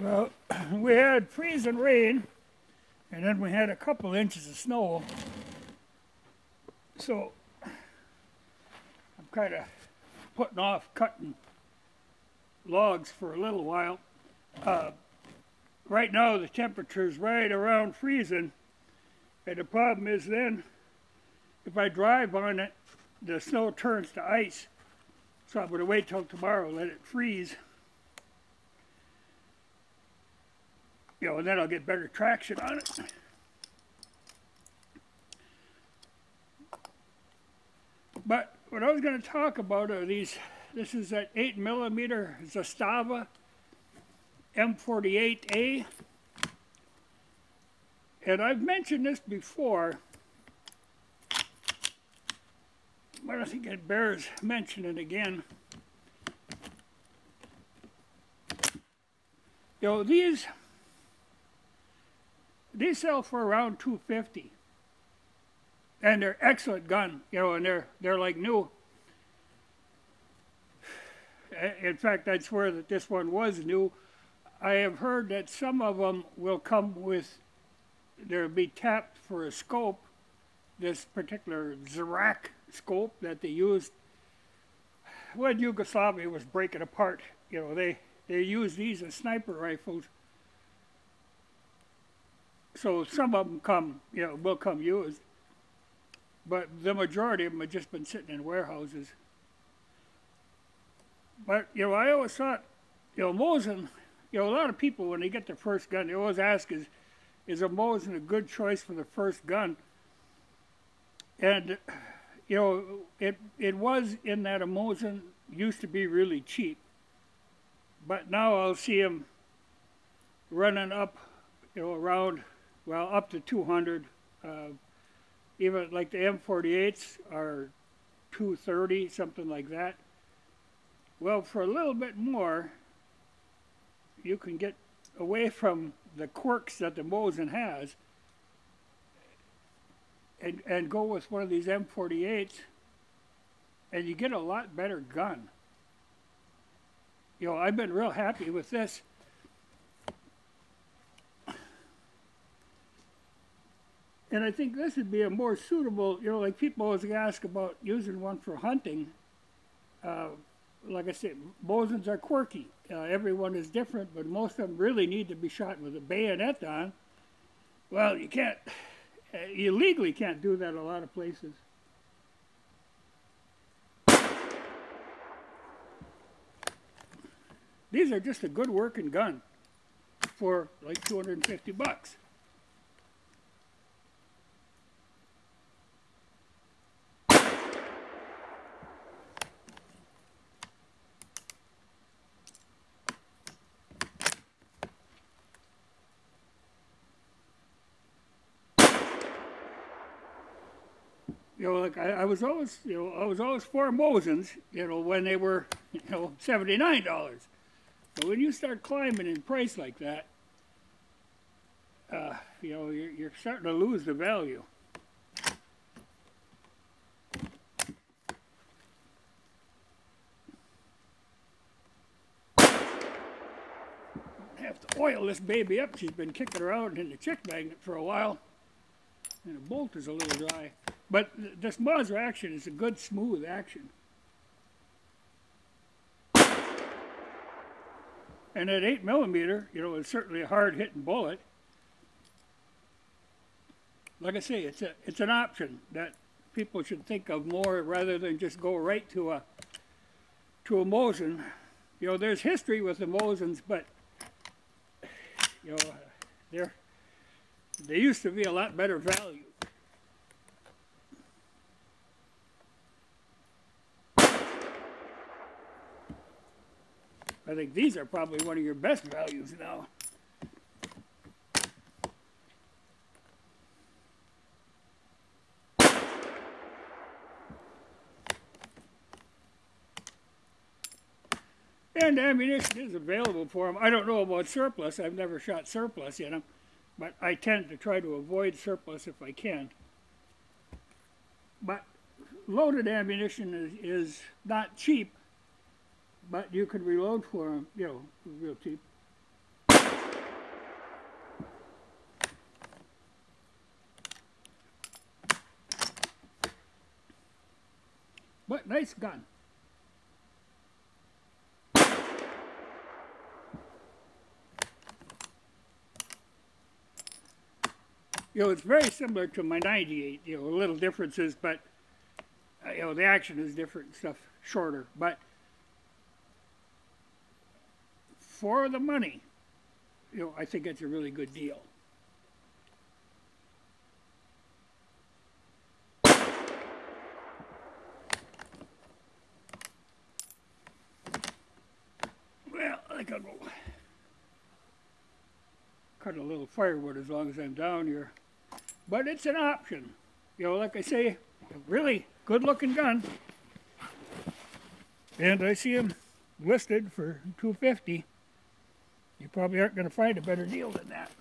Well, we had freezing rain, and then we had a couple inches of snow. So I'm kind of putting off cutting logs for a little while. Right now the temperature's right around freezing, and the problem is then if I drive on it, the snow turns to ice. So I'm going to wait till tomorrow, let it freeze. And then I'll get better traction on it. But what I was going to talk about are these. This is that 8mm Zastava M48a. And I've mentioned this before, but I think it bears mentioning again. These sell for around $250, and they're excellent gun, and they're like new. In fact, I'd swear that this one was new. I have heard that some of them will come with, they'll be tapped for a scope, this particular Zrak scope that they used when Yugoslavia was breaking apart. They used these as sniper rifles. So some of them will come used, but the majority of them have just been sitting in warehouses. But I always thought, Mosin, a lot of people when they get their first gun, they always ask, is a Mosin a good choice for the first gun? And it was in that a Mosin used to be really cheap, but now I'll see them running up, around. Well, up to 200. Even like the M48s are 230, something like that. Well, for a little bit more, you can get away from the quirks that the Mosin has and go with one of these M48s, and you get a lot better gun. I've been real happy with this. And I think this would be a more suitable, like people always ask about using one for hunting. Like I said, Mosins are quirky. Everyone is different, but most of them really need to be shot with a bayonet on. Well, you can't, you legally can't do that a lot of places. These are just a good working gun for like $250. Like I was always, I was always for Mosins, when they were, $79. But when you start climbing in price like that, you're starting to lose the value. I have to oil this baby up. She's been kicking around in the chick magnet for a while, and the bolt is a little dry. But this Mosra action is a good, smooth action. And at 8mm, it's certainly a hard-hitting bullet. Like I say, it's an option that people should think of more rather than just go right to a Mosin. There's history with the Mosins, but they used to be a lot better value. I think these are probably one of your best values now. And ammunition is available for them. I don't know about surplus. I've never shot surplus in them, but I tend to try to avoid surplus if I can. But loaded ammunition is not cheap, but you can reload for them, real cheap. But nice gun. You know, it's very similar to my 98. You know, little differences, but you know, the action is different and stuff, shorter. But for the money, you know, I think it's a really good deal. Well, I think I'll go cut a little firewood as long as I'm down here. But it's an option. You know, like I say, a really good looking gun. And I see them listed for $250. You probably aren't going to find a better deal than that.